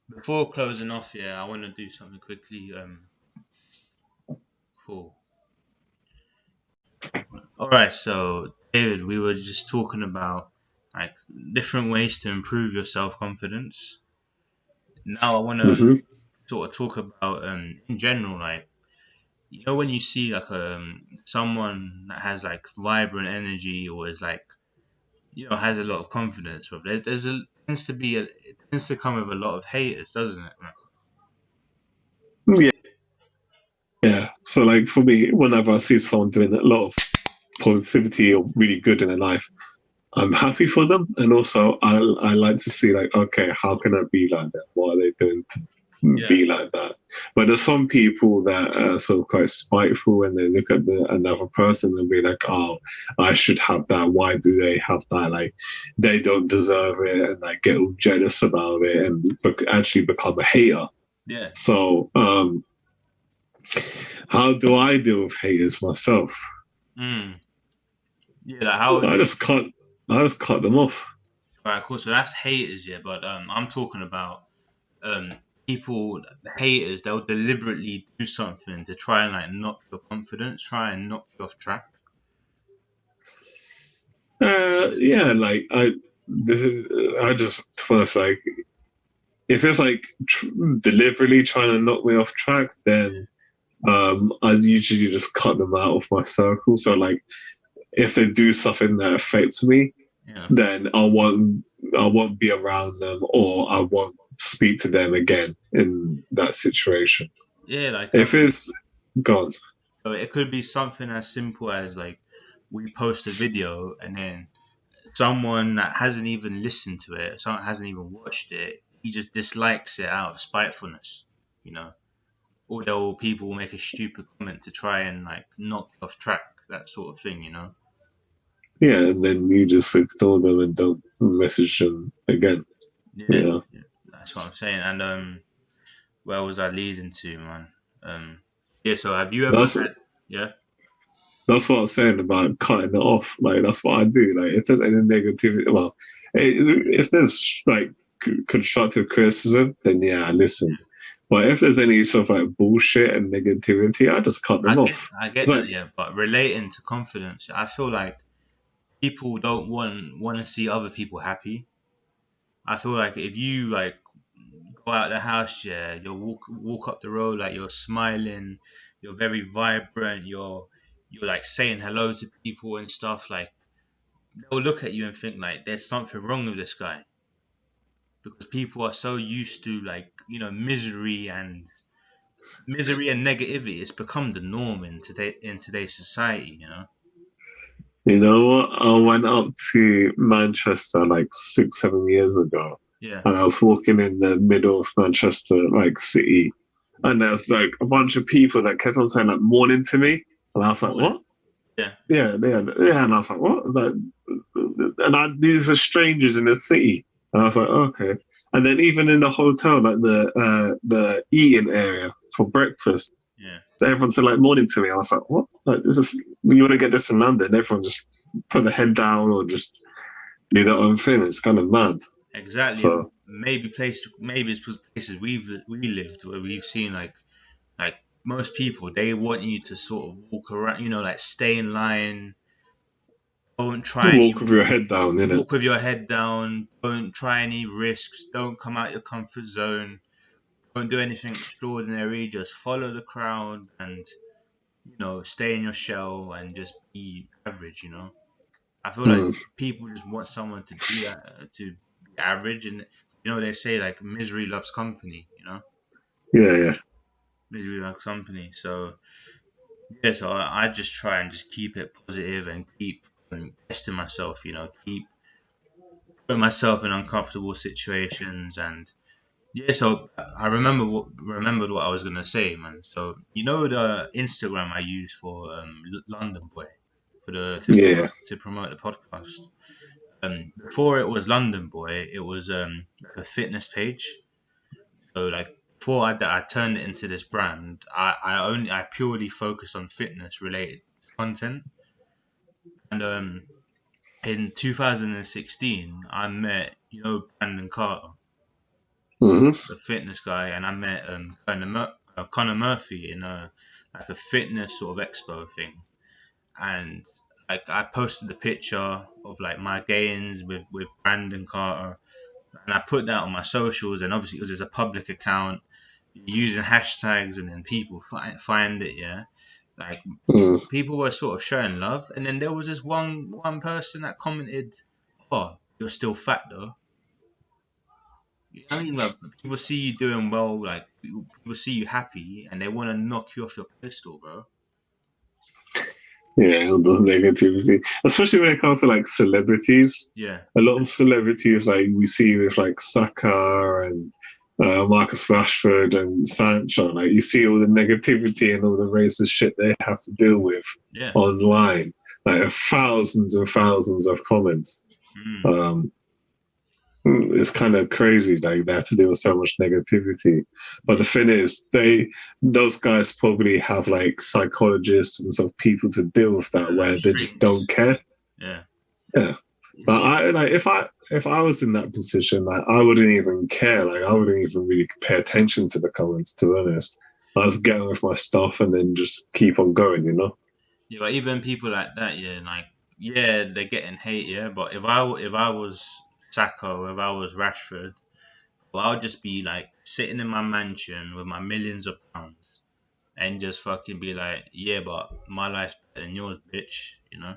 Speaker 1: before closing off. Yeah, I want to do something quickly. Cool. All right. So David, we were just talking about like different ways to improve your self confidence. Now I want to
Speaker 2: Hmm.
Speaker 1: sort of talk about in general, like, when you see like someone that has like vibrant energy, or is like, has a lot of confidence, but there's a tends to be it tends to come with a lot of haters, doesn't it? Man?
Speaker 2: Yeah, yeah. So, like for me, whenever I see someone doing a lot of positivity or really good in their life, I'm happy for them, and also I like to see like, okay, how can I be like that? What are they doing to
Speaker 1: Yeah,
Speaker 2: be like that? But there's some people that are sort of quite spiteful, and they look at another person and be like, oh, I should have that. Why do they have that? Like, they don't deserve it, and like get all jealous about it, and actually become a hater.
Speaker 1: yeah,
Speaker 2: So, how do I deal with haters myself?
Speaker 1: mm. Yeah. Like, how would
Speaker 2: I
Speaker 1: you?
Speaker 2: just cut. I just cut them off.
Speaker 1: All right, cool. So that's haters, yeah. But I'm talking about um people, the haters. They'll deliberately do something to try and like knock your confidence, try and knock you off track.
Speaker 2: Yeah, like I just first like if it's like deliberately trying to knock me off track, then I usually just cut them out of my circle. So like if they do something that affects me,
Speaker 1: Yeah,
Speaker 2: then I won't be around them, or I won't speak to them again in that situation.
Speaker 1: yeah. Like
Speaker 2: If it's gone,
Speaker 1: so it could be something as simple as like we post a video, and then someone that hasn't even listened to it, someone hasn't even watched it, he just dislikes it out of spitefulness, you know. Or people will make a stupid comment to try and like knock you off track, that sort of thing, you know.
Speaker 2: yeah, and then you just ignore them and don't message them again.
Speaker 1: Yeah,
Speaker 2: Yeah,
Speaker 1: yeah, that's what I'm saying. And where was I leading to, man? Yeah. So have you ever
Speaker 2: that's
Speaker 1: had? Yeah.
Speaker 2: That's what I was saying about cutting it off. Like that's what I do. Like if there's any negativity, well, if there's like constructive criticism, then yeah, I listen. But if there's any sort of like bullshit and negativity, I just cut
Speaker 1: I
Speaker 2: them
Speaker 1: get,
Speaker 2: off.
Speaker 1: I get
Speaker 2: It's
Speaker 1: that,
Speaker 2: like,
Speaker 1: yeah. But relating to confidence, I feel like people don't want to see other people happy. I feel like if you like go out the house, yeah, you walk up the road like you're smiling, you're very vibrant, you're like saying hello to people and stuff. Like, they'll look at you and think like there's something wrong with this guy, because people are so used to like, misery and negativity. It's become the norm in today's society. You know.
Speaker 2: you know what? I went up to Manchester like 6, 7 years ago,
Speaker 1: Yeah.
Speaker 2: and I was walking in the middle of Manchester, like city, and there was like a bunch of people that kept on saying like morning to me, and I was like,
Speaker 1: Morning.
Speaker 2: what?
Speaker 1: Yeah.
Speaker 2: Yeah, yeah, yeah. And I was like, what? Like, and these are strangers in the city. And I was like, okay. And then even in the hotel, like the eating area for breakfast,
Speaker 1: Yeah.
Speaker 2: everyone said like morning to me. I was like, what? Like this is when you want to get this in London, everyone just put their head down or just do their own thing. It's kind of mad.
Speaker 1: Exactly.
Speaker 2: So
Speaker 1: Maybe it's places we lived where we've seen like most people, they want you to sort of walk around, like stay in line, don't try any
Speaker 2: walk with your head down, innit?
Speaker 1: walk with your head down, don't try any risks, don't come out your comfort zone, don't do anything extraordinary, just follow the crowd and stay in your shell and just be average. I feel like
Speaker 2: Mm,
Speaker 1: people just want someone to do that, to be average. And they say like misery loves company.
Speaker 2: yeah, yeah.
Speaker 1: Misery loves company. So yeah, so I just try and just keep it positive and keep testing myself. Keep put myself in uncomfortable situations, and yeah. So I remembered what I was gonna say, man. So you know the Instagram I use for London Boy for the
Speaker 2: Yeah.
Speaker 1: to promote the podcast. Before it was London Boy, it was like a fitness page. So like before I turned it into this brand, I purely focus on fitness related content. And in 2016, I met Brandon Carter,
Speaker 2: Mm-hmm.
Speaker 1: the fitness guy, and I met Connor Murphy in a like a fitness sort of expo thing. And like I posted a picture of like my gains with Brandon Carter, and I put that on my socials. And obviously, because it's a public account, using hashtags, and then people find it. Yeah, like
Speaker 2: Mm.
Speaker 1: people were sort of showing love, and then there was this one person that commented, "Oh, you're still fat though." I mean, like, people see you doing well, like people see you happy, and they want to knock you off your pedestal, bro.
Speaker 2: Yeah, all those negativity, especially when it comes to like celebrities.
Speaker 1: Yeah,
Speaker 2: A lot of celebrities, like we see with like Saka and Marcus Rashford and Sancho, like you see all the negativity and all the racist shit they have to deal with
Speaker 1: yeah,
Speaker 2: online, like thousands and thousands of comments.
Speaker 1: mm,
Speaker 2: Um, it's kind of crazy, like they have to deal with so much negativity. But the
Speaker 1: yeah,
Speaker 2: thing is, those guys probably have like psychologists and sort of people to deal with that,
Speaker 1: like
Speaker 2: where they just don't
Speaker 1: shrinks.
Speaker 2: care.
Speaker 1: Yeah,
Speaker 2: Yeah.
Speaker 1: it's
Speaker 2: But I like if I was in that position, like I wouldn't even care. Like I wouldn't even really pay attention to the comments. To be honest, I was getting with my stuff and then just keep on going. You know.
Speaker 1: yeah, but even people like that, yeah, like yeah, they're getting hate, yeah. But if I was Sacco, if I was Rashford, well, I would just be like sitting in my mansion with my millions of pounds and just fucking be like, yeah, but my life's better than yours, bitch. You know?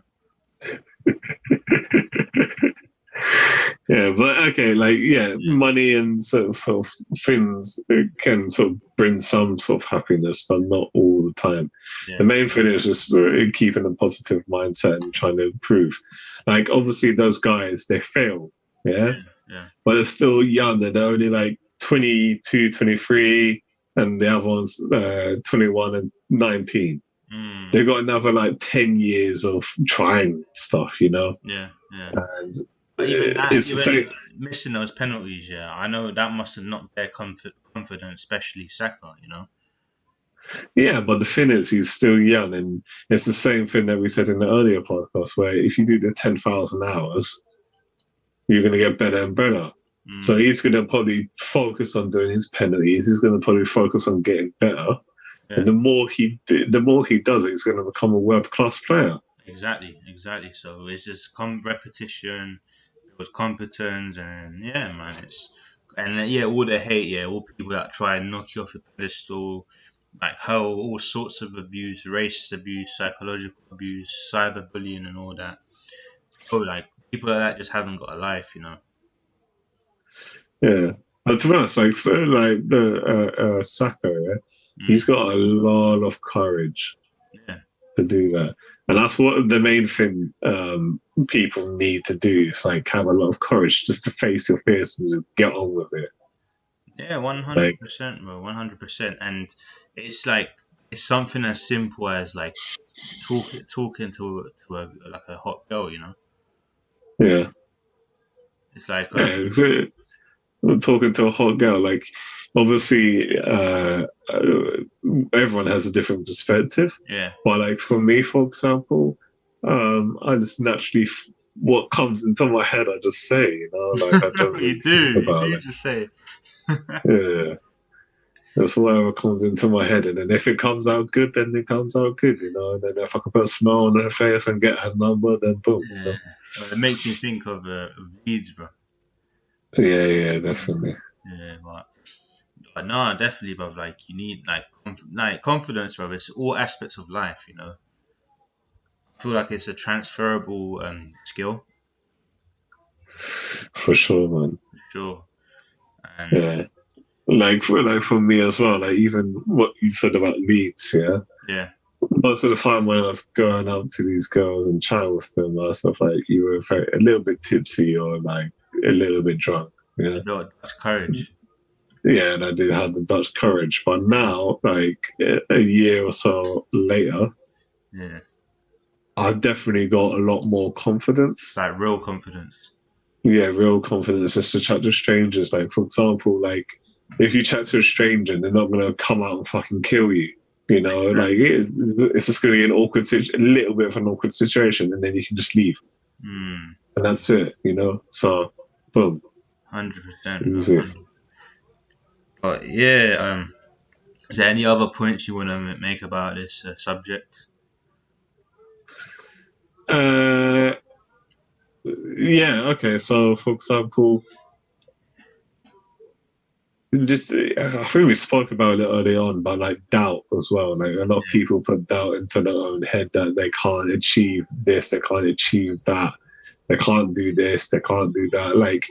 Speaker 2: Yeah, but okay, like yeah,
Speaker 1: Yeah,
Speaker 2: money and sort of things can sort of bring some sort of happiness, but not all the time. The
Speaker 1: yeah,
Speaker 2: main thing is just keeping a positive mindset and trying to improve. Like obviously those guys they failed, yeah,
Speaker 1: yeah, yeah.
Speaker 2: but they're still young. They're only like 22, 23, and the other one's 21 and 19.
Speaker 1: Mm,
Speaker 2: They've got another like 10 years of trying stuff, you know,
Speaker 1: yeah, yeah.
Speaker 2: and
Speaker 1: But even that,
Speaker 2: it's the same.
Speaker 1: even missing those penalties, yeah, I know that must have knocked their confidence, especially Saka. You know?
Speaker 2: Yeah, but the thing is, he's still young, and it's the same thing that we said in the earlier podcast, where if you do the 10,000 hours, you're going to get better and better. So
Speaker 1: Mm,
Speaker 2: he's going to probably focus on doing his penalties. He's going to probably focus on getting better, and
Speaker 1: yeah,
Speaker 2: the more he does it, he's going to become a world class player.
Speaker 1: exactly, exactly. So it's just repetition, with competence, and yeah, man, it's and yeah, all the hate, yeah, all people that try and knock you off your pedestal, like how all sorts of abuse, racist abuse, psychological abuse, cyberbullying, and all that. Oh, like people like that just haven't got a life, you know.
Speaker 2: Yeah, but to be honest, like so, like the Saka, yeah,
Speaker 1: Mm,
Speaker 2: he's got a lot of courage
Speaker 1: yeah,
Speaker 2: to do that. And that's what the main thing people need to do is like have a lot of courage just to face your fears and just get on with it.
Speaker 1: yeah, one hundred
Speaker 2: Like,
Speaker 1: percent, bro, 100%, and it's like it's something as simple as like talking to a like a hot girl, you know.
Speaker 2: yeah,
Speaker 1: It's like
Speaker 2: yeah. So, I'm talking to a hot girl, like obviously everyone has a different perspective.
Speaker 1: yeah.
Speaker 2: But like for me, for example, I just naturally what comes into my head, I just say, you know, like I don't really think
Speaker 1: You
Speaker 2: about
Speaker 1: do
Speaker 2: it.
Speaker 1: just say.
Speaker 2: Yeah. That's whatever comes into my head, and then if it comes out good, then it comes out good, you know. And then if I can put a smile on her face and get her number, then boom, you
Speaker 1: Yeah,
Speaker 2: know.
Speaker 1: well, it makes me think of Leeds, bro.
Speaker 2: Yeah, yeah,
Speaker 1: Mm.
Speaker 2: definitely,
Speaker 1: Yeah, but no, definitely, bro. Like you need like like confidence, bro. It's all aspects of life, you know. I feel like it's a transferable skill
Speaker 2: for sure, man.
Speaker 1: for sure. And
Speaker 2: Yeah, like for me as well. Like even what you said about Leeds, yeah.
Speaker 1: yeah,
Speaker 2: Most of the time when I was going up to these girls and chatting with them, I was stuff like you were a little bit tipsy or like a little bit drunk. Yeah,
Speaker 1: That's courage.
Speaker 2: yeah, and I did have the Dutch courage. But now, like a year or so later,
Speaker 1: Yeah,
Speaker 2: I've definitely got a lot more confidence.
Speaker 1: like real confidence.
Speaker 2: Yeah, real confidence just to chat to strangers. Like, for example, like if you chat to a stranger, they're not gonna come out and fucking kill you. You know, like
Speaker 1: Exactly.
Speaker 2: it's just gonna be an a little bit of an awkward situation, and then you can just leave, and that's it. You know, so boom,
Speaker 1: 100%, bro.
Speaker 2: easy.
Speaker 1: 100%. But yeah, is there any other points you want to make about this subject?
Speaker 2: Uh, yeah, okay. So, for example, just I think we spoke about it early on, but like doubt as well. Like a lot of people put doubt into their own head that they can't achieve this, they can't achieve that, they can't do this, they can't do that. Like,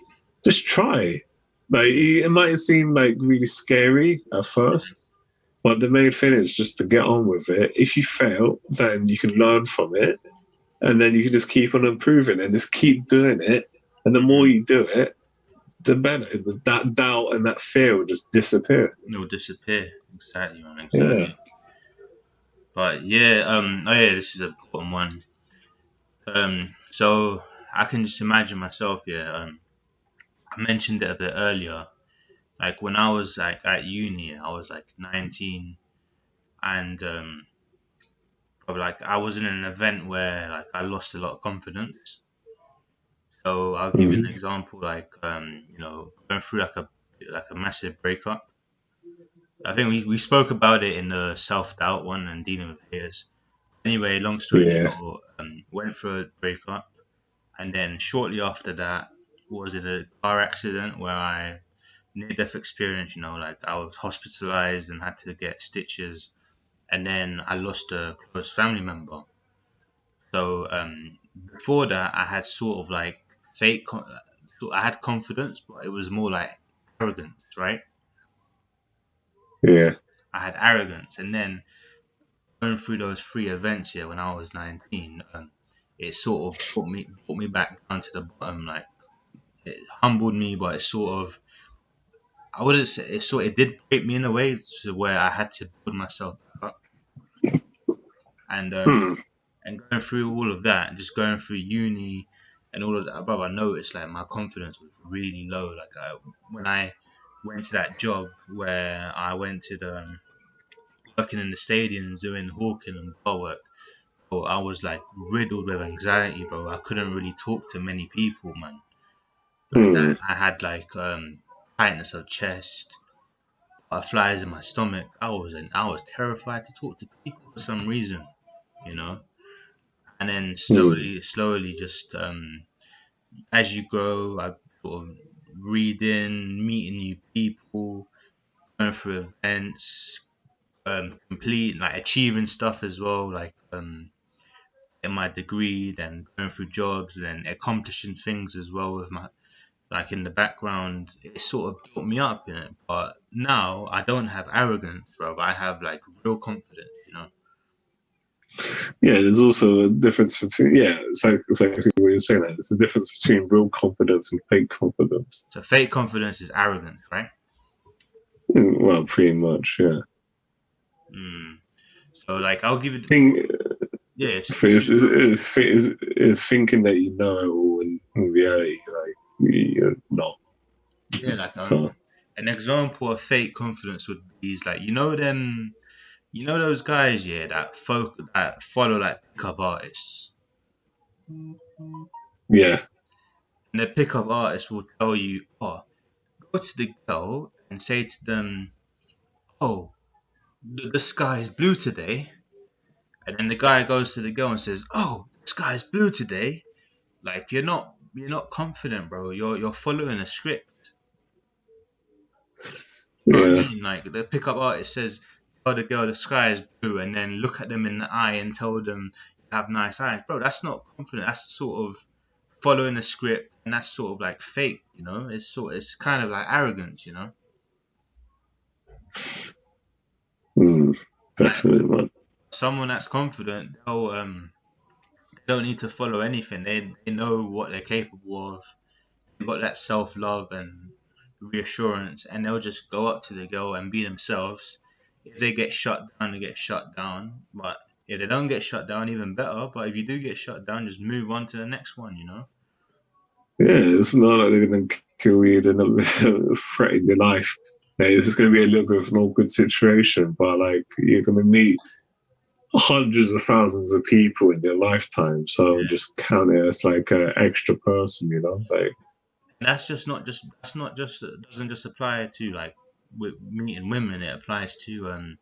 Speaker 2: just try. Like it might seem like really scary at first, but the main thing is just to get on with it. If you fail, then you can learn from it, and then you can just keep on improving and just keep doing it. And the more you do it, the better. That doubt and that fear will just disappear.
Speaker 1: It will disappear. Exactly, man.
Speaker 2: Yeah.
Speaker 1: Exactly. But yeah, oh yeah, this is a important one. So I can just imagine myself. Yeah. I mentioned it a bit earlier. Like when I was like at uni, I was like 19, and probably like I was in an event where like I lost a lot of confidence. So I'll give you an
Speaker 2: Mm-hmm.
Speaker 1: example, like going through like a massive breakup. I think we spoke about it in the self doubt one and dealing with haters. Anyway, long story
Speaker 2: Yeah.
Speaker 1: short, went through a breakup, and then shortly after that was in a car accident where I near death experience. You know, like I was hospitalized and had to get stitches, and then I lost a close family member. So before that, I had sort of like so I had confidence, but it was more like arrogance, right?
Speaker 2: Yeah.
Speaker 1: I had arrogance, and then going through those three events here when I was 19, it sort of brought me back down to the bottom. Like it humbled me, but it sort of I wouldn't say it did break me in a way to where I had to build myself back up. And
Speaker 2: Hmm.
Speaker 1: and going through all of that, and just going through uni and all of that, brother, I noticed like my confidence was really low. Like when I went to that job where I went to the working in the stadiums doing hawking and bar work. Bro, I was like riddled with anxiety, bro. I couldn't really talk to many people, man. Like that,
Speaker 2: Hmm.
Speaker 1: I had like tightness of chest, butterflies in my stomach. I was terrified to talk to people for some reason, you know. And then
Speaker 2: Hmm.
Speaker 1: slowly, just as you grow, I sort of reading, meeting new people, going through events, complete like achieving stuff as well, like in my degree, then going through jobs, then accomplishing things as well with my like in the background. It sort of built me up in it. But now I don't have arrogance, bro. I have like real confidence, you know.
Speaker 2: Yeah, there's also a difference between it's exactly what you're saying. Like, there's a difference between real confidence and fake confidence.
Speaker 1: So fake confidence is arrogance, right?
Speaker 2: Well, pretty much, yeah.
Speaker 1: Mm. So like I'll give it.
Speaker 2: Think
Speaker 1: Yeah, it's
Speaker 2: is
Speaker 1: super.
Speaker 2: is thinking that you know it all in reality, like you're not.
Speaker 1: Yeah, like
Speaker 2: So
Speaker 1: an example of fake confidence would be is like you know those guys, yeah, that follow like pickup artists.
Speaker 2: yeah,
Speaker 1: And the pickup artist will tell you, oh, go to the girl and say to them, oh, the sky is blue today. And then the guy goes to the girl and says, oh, the sky is blue today. Like you're not confident, bro. You're following a script. You know what I
Speaker 2: yeah.
Speaker 1: mean? Like the pickup artist says, tell the girl the sky is blue, and then look at them in the eye and tell them you have nice eyes, bro. That's not confident. That's sort of following a script, and that's sort of like fake. You know, it's kind of like arrogance. You know,
Speaker 2: Mm,
Speaker 1: like
Speaker 2: definitely, man.
Speaker 1: someone that's confident, they don't need to follow anything. They know what they're capable of. they've got that self-love and reassurance, and they'll just go up to the girl and be themselves. If they get shut down, they get shut down. But if they don't get shut down, even better. But if you do get shut down, just move on to the next one, you know?
Speaker 2: Yeah, it's not like they're going to kill you, they're not going to threaten your life. Like, this is going to be a little bit of an awkward situation, but like you're going to meet hundreds of thousands of people in your lifetime. So
Speaker 1: Yeah.
Speaker 2: just count it as like an extra person, you know? Like,
Speaker 1: And that's not just doesn't just apply to like with meeting women. It applies to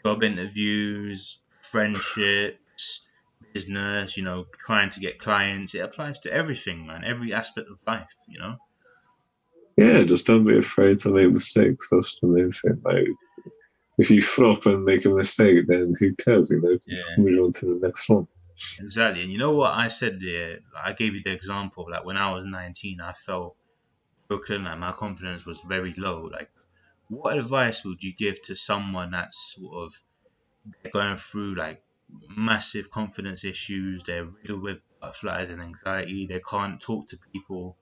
Speaker 1: job interviews, friendships, business. You know, trying to get clients. It applies to everything, man. Every aspect of life. You know.
Speaker 2: yeah, just don't be afraid to make mistakes. That's the main thing. Like, if you flop and make a mistake, then who cares? You know, just
Speaker 1: Yeah.
Speaker 2: move on to the next one.
Speaker 1: Exactly. And you know what I said there? I gave you the example. Like when I was 19, I felt broken. Like my confidence was very low. Like, what advice would you give to someone that's sort of going through like massive confidence issues? They're riddled with butterflies and anxiety. They can't talk to people.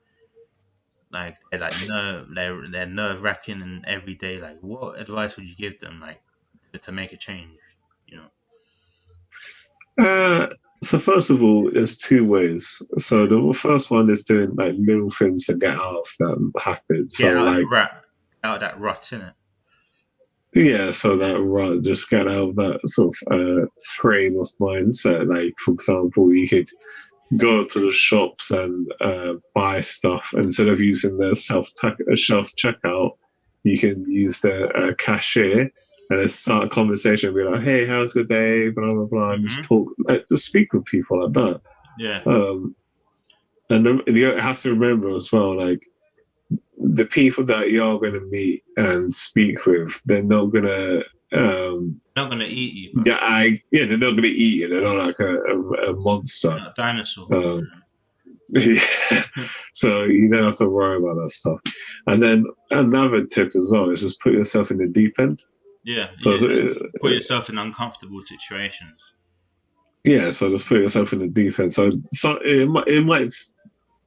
Speaker 1: Like they're nerve wracking and every day. Like, what advice would you give them? Like to make a change? You know.
Speaker 2: Uh, so first of all, there's two ways. So the first one is doing like little things to get out of that habit.
Speaker 1: Get
Speaker 2: So
Speaker 1: out of the
Speaker 2: like,
Speaker 1: rat, out of that rut, innit?
Speaker 2: yeah, so
Speaker 1: Yeah.
Speaker 2: that right, just get out of that sort of frame of mindset. Like, for example, you could go to the shops and buy stuff instead of using the self checkout. You can use the cashier and then start a conversation. Be like, "Hey, how's the day?" Blah blah blah, and just
Speaker 1: Mhm.
Speaker 2: talk, like, just speak with people like that.
Speaker 1: Yeah.
Speaker 2: Um, and then you have to remember as well, like the people that you're going to meet and speak with, they're not going to.
Speaker 1: Not gonna eat you, bro.
Speaker 2: They're not going to eat you. They're not like a monster.
Speaker 1: Not a dinosaur.
Speaker 2: Um, yeah. So you don't have to worry about that stuff. And then another tip as well is just put yourself in the deep end.
Speaker 1: Yeah.
Speaker 2: So
Speaker 1: Yeah. Put yourself in uncomfortable situations.
Speaker 2: yeah, so just put yourself in the deep end. So it might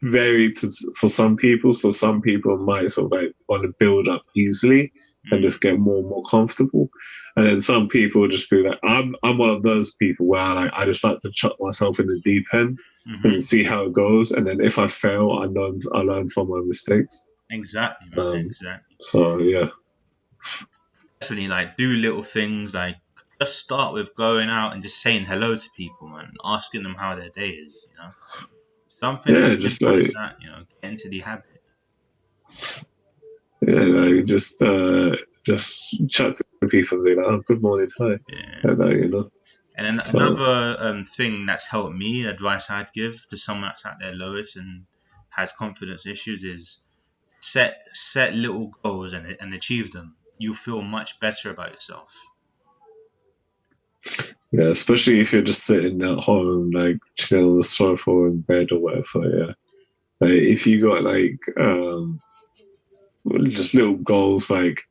Speaker 2: vary for some people. So some people might sort of like want to build up easily and
Speaker 1: Mm.
Speaker 2: just get more and more comfortable. And then some people just be like, I'm one of those people where I just like to chuck myself in the deep end and
Speaker 1: Mhm.
Speaker 2: see how it goes. And then if I fail, I learn from my mistakes.
Speaker 1: Exactly, man.
Speaker 2: Um,
Speaker 1: Exactly.
Speaker 2: so yeah,
Speaker 1: Definitely, like do little things. Like just start with going out and just saying hello to people, man. Asking them how their day is. You know, something
Speaker 2: yeah,
Speaker 1: as
Speaker 2: just
Speaker 1: simple as
Speaker 2: like
Speaker 1: that. You know, get into the habit.
Speaker 2: yeah, like just chat to people and be like, oh, good morning, hi,
Speaker 1: Yeah.
Speaker 2: like that, you know.
Speaker 1: And then
Speaker 2: So
Speaker 1: another thing that's helped me, advice I'd give to someone that's at their lowest and has confidence issues is set little goals and achieve them. You'll feel much better about yourself.
Speaker 2: yeah, especially if you're just sitting at home, like chilling on the sofa or in bed or whatever. Yeah, like if you got like just little goals, like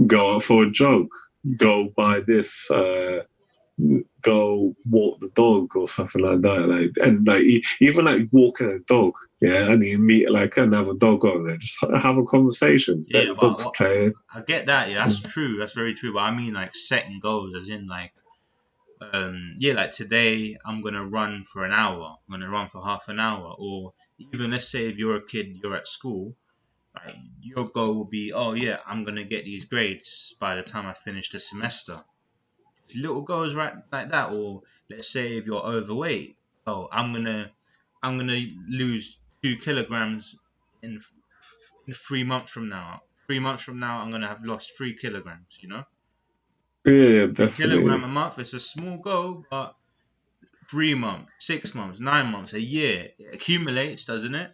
Speaker 2: go out for a jog, go buy this, go walk the dog or something like that. Like and like even like walking a dog, yeah, and you meet like another dog on there, just have a conversation. Let
Speaker 1: Yeah,
Speaker 2: the
Speaker 1: but
Speaker 2: dogs
Speaker 1: what
Speaker 2: play.
Speaker 1: I get that. Yeah, that's true. That's very true. But I mean, like setting goals, as in like yeah, like today I'm gonna run for an hour. I'm gonna run for half an hour, or even let's say if you're a kid, you're at school. Like your goal will be, oh yeah, I'm gonna get these grades by the time I finish the semester. Little goals right like that. Or let's say if you're overweight, oh I'm gonna lose 2 kilograms in 3 months from now. 3 months from now I'm gonna have lost 3 kilograms. You know,
Speaker 2: Yeah,
Speaker 1: a kilogram
Speaker 2: definitely.
Speaker 1: a month. It's a small goal, but 3 months, 6 months, 9 months, a year, it accumulates, doesn't it?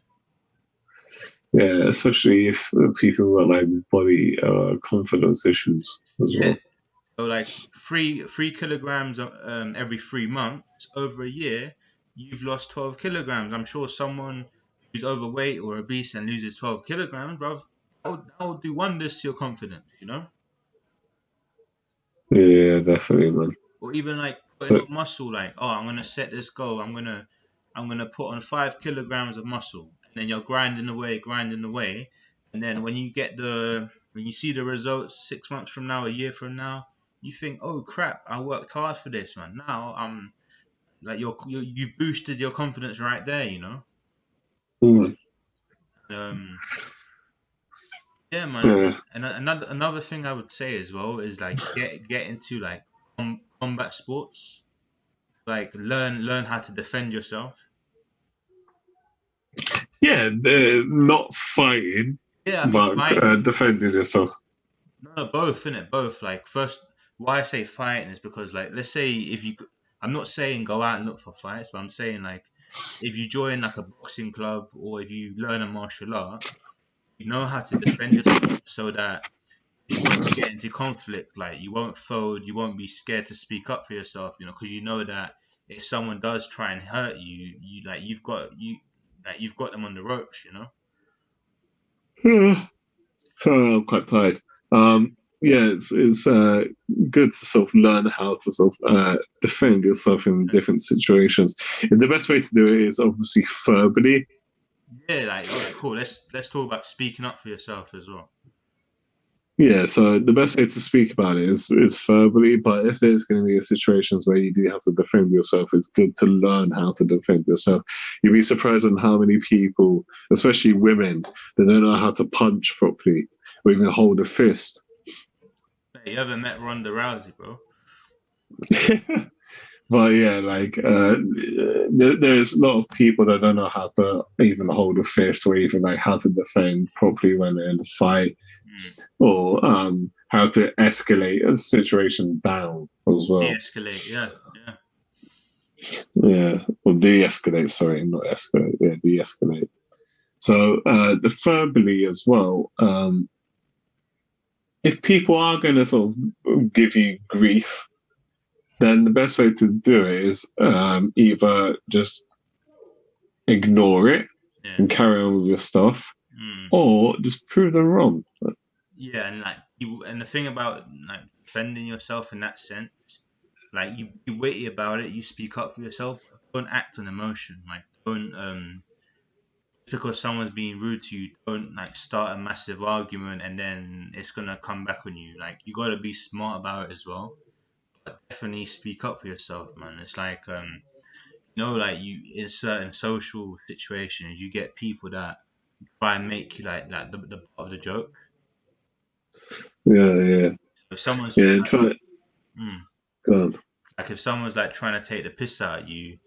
Speaker 2: Yeah, especially if people got like body confidence issues as
Speaker 1: Yeah.
Speaker 2: well.
Speaker 1: So like three kilograms every 3 months over a year, you've lost 12 kilograms. I'm sure someone who's overweight or obese and loses 12 kilograms, bro, that would do wonders to your confidence, you know?
Speaker 2: Yeah, definitely, man.
Speaker 1: Or even like putting
Speaker 2: But
Speaker 1: on muscle, like, oh, I'm gonna set this goal. I'm gonna put on 5 kilograms of muscle. then you're grinding away, and then when you see the results 6 months from now, a year from now, you think, oh crap, I worked hard for this, man. Now I'm like you've boosted your confidence right there, you know.
Speaker 2: Mm.
Speaker 1: Um, yeah, man.
Speaker 2: Yeah.
Speaker 1: And another thing I would say as well is like get into like combat sports. Like learn how to defend yourself.
Speaker 2: Yeah, they're not fighting,
Speaker 1: Yeah, I mean
Speaker 2: but
Speaker 1: fighting.
Speaker 2: defending yourself.
Speaker 1: No, both, innit? Both. Like first, why I say fighting is because like let's say if you, I'm not saying go out and look for fights, but I'm saying like if you join like a boxing club or if you learn a martial art, you know how to defend yourself so that if you want to get into conflict, like you won't fold, you won't be scared to speak up for yourself, you know, because you know that if someone does try and hurt you, you've got them on the ropes, you know.
Speaker 2: I'm quite tired.
Speaker 1: Yeah.
Speaker 2: Yeah, it's good to sort of learn how to sort of defend yourself in different situations. And the best way to do it is obviously verbally.
Speaker 1: Yeah, like all right, cool. Let's talk about speaking up for yourself as well.
Speaker 2: Yeah, so the best way to speak about it is verbally, but if there's going to be situations where you do have to defend yourself, it's good to learn how to defend yourself. You'd be surprised on how many people, especially women, they don't know how to punch properly or even hold a fist.
Speaker 1: Hey, you ever met Ronda Rousey, bro?
Speaker 2: But yeah, like there's a lot of people that don't know how to even hold a fist or even like how to defend properly when they're in a fight
Speaker 1: Mm.
Speaker 2: or how to escalate a situation down as well.
Speaker 1: De-escalate, yeah, yeah.
Speaker 2: Yeah, or de-escalate. Sorry, not escalate. Yeah, de-escalate. So the verbally as well. If people are going to sort of give you grief, then the best way to do it is either just ignore it
Speaker 1: Yeah.
Speaker 2: and carry on with your stuff,
Speaker 1: Mm.
Speaker 2: or just prove them wrong.
Speaker 1: Yeah, and like and the thing about like defending yourself in that sense, like you be witty about it, you speak up for yourself, don't act on emotion. Like don't just because someone's being rude to you, don't like start a massive argument and then it's gonna come back on you. Like you gotta be smart about it as well. But definitely speak up for yourself, man. It's like like you in certain social situations you get people that try and make you like the butt of the joke.
Speaker 2: Yeah, yeah,
Speaker 1: If someone's
Speaker 2: yeah. Try.
Speaker 1: mm,
Speaker 2: Go on.
Speaker 1: like if someone's like trying to take the piss out of you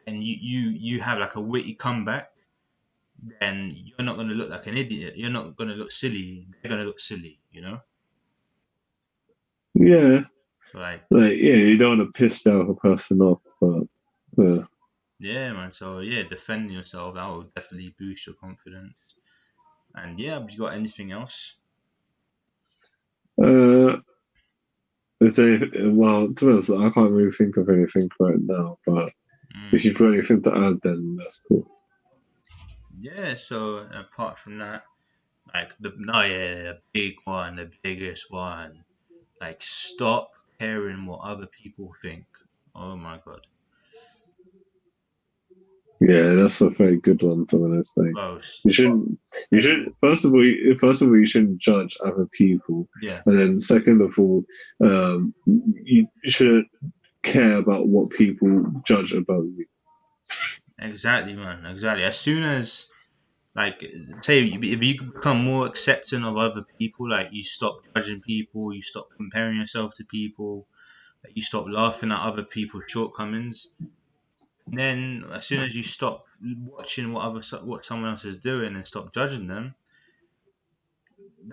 Speaker 1: and you have like a witty comeback, then you're not gonna look like an idiot. You're not gonna look silly. They're gonna look silly, you know.
Speaker 2: Yeah,
Speaker 1: So like
Speaker 2: like yeah, you don't want to piss the other person off, but yeah.
Speaker 1: yeah, man. So yeah, defending yourself that will definitely boost your confidence. And yeah, have you got anything else?
Speaker 2: Uh, well, to be honest, I can't really think of anything right now. But if
Speaker 1: Mm.
Speaker 2: you've got anything to add, then that's cool.
Speaker 1: Yeah. So apart from that, like the big one, the biggest one, like stop caring what other people think. Oh my god.
Speaker 2: Yeah, that's a very good one. To be honest, like
Speaker 1: Bro,
Speaker 2: you
Speaker 1: stop
Speaker 2: shouldn't. You should
Speaker 1: caring.
Speaker 2: first of all, you shouldn't judge other people,
Speaker 1: Yeah,
Speaker 2: and then second of all, you shouldn't care about what people judge about you.
Speaker 1: exactly, man. Exactly. As soon as like say if you become more accepting of other people, like you stop judging people, you stop comparing yourself to people, like, you stop laughing at other people's shortcomings. And then as soon as you stop watching what someone else is doing and stop judging them,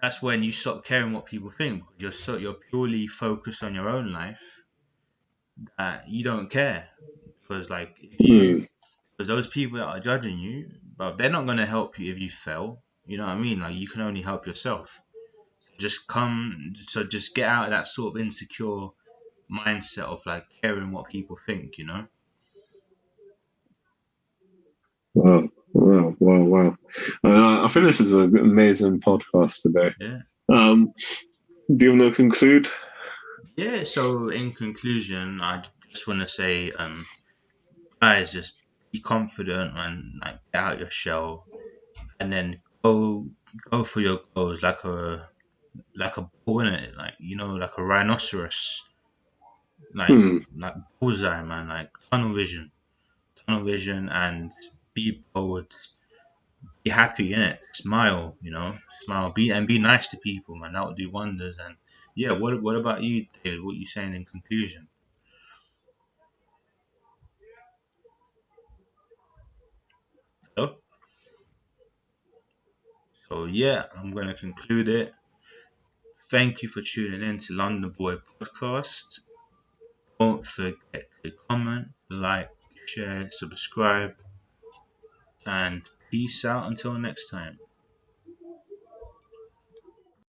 Speaker 1: that's when you stop caring what people think because you're purely focused on your own life that you don't care because like if you
Speaker 2: Mm.
Speaker 1: because those people that are judging you, but they're not going to help you if you fail. You know what I mean? Like you can only help yourself. Just get out of that sort of insecure mindset of like caring what people think. You know?
Speaker 2: Wow, wow, wow, wow. I think this is an amazing podcast today.
Speaker 1: Yeah.
Speaker 2: Um, do you want to conclude?
Speaker 1: Yeah. So in conclusion, I just want to say, 'guys, just be confident and like get out your shell. and then go for your goals like a bull, innit? Like, like a rhinoceros, like
Speaker 2: Hmm.
Speaker 1: like bullseye, man. Like tunnel vision, and be bold, be happy in it, smile, smile, be nice to people, man. That would do wonders. And yeah, what about you, David? What you saying in conclusion? So, yeah, I'm gonna conclude it. Thank you for tuning in to London Boy Podcast. Don't forget to comment, like, share, subscribe, and peace out until next time.